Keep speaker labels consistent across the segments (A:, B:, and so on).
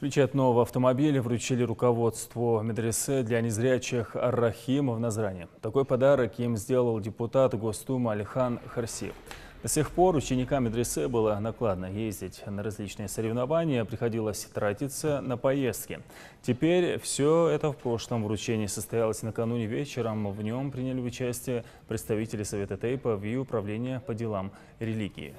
A: Ключи от нового автомобиля вручили руководству медресе для незрячих Ар-Рахим в Назране. Такой подарок им сделал депутат Госдумы Алихан Харсиев. До сих пор ученикам медресе было накладно ездить на различные соревнования, приходилось тратиться на поездки. Теперь все это в прошлом. Вручение состоялось накануне вечером. В нем приняли участие представители Совета Тейпов и Управления по делам религии.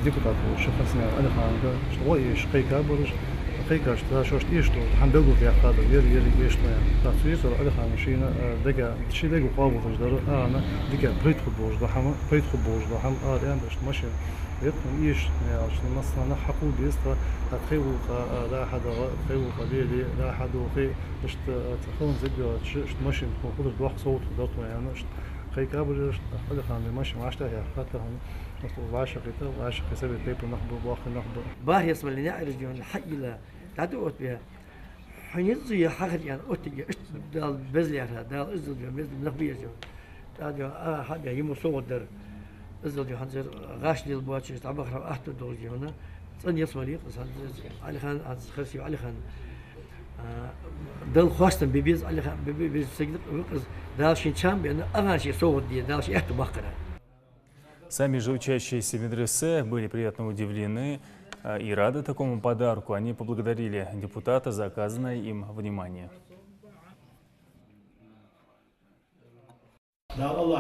B: депутат шефасына Алиханга, что и шкайка бурж, шкайка что шошт и что хандалу в яхаду, ер что я. Так что Алихан шина дега шилегу قابو تجدر أنا ديك بريد خبوج ضحم بريد خبوج ضحم يعني باش ماشي يتم إيش يعني عشان نصنا نحقو بيستا تخيو لا حدا تخيو قبيلي لا حدا وخي باش تخون زبيو شت ماشي نقول بواحد صوت ضغط يعني خي كابل Alixan ماشي معشتا هي خاطر هم وعشق كده وعشق سبب تيب نخبر واخر نخبر
C: باهي اسم اللي نعرج جون الحق لا تعدوت بها حنيزي حاجة يعني أوتي دال بزلي هذا دال إزل جون بزل نخبير جون تعدو حاجة يمو صوت در إزل جون هنزل غاش لي البواتش تعبى خرب أحد دول جونا صن يسمع لي قص Alixan عز خرسي Alixan دل خواستن ببيز Alixan ببيز سجد وقص دالشين شام بأن أغاني صوت دي دالشي إحتى بقرة.
A: Сами же учащиеся медресе были приятно удивлены и рады такому подарку. Они поблагодарили депутата за оказанное им внимание.
D: دال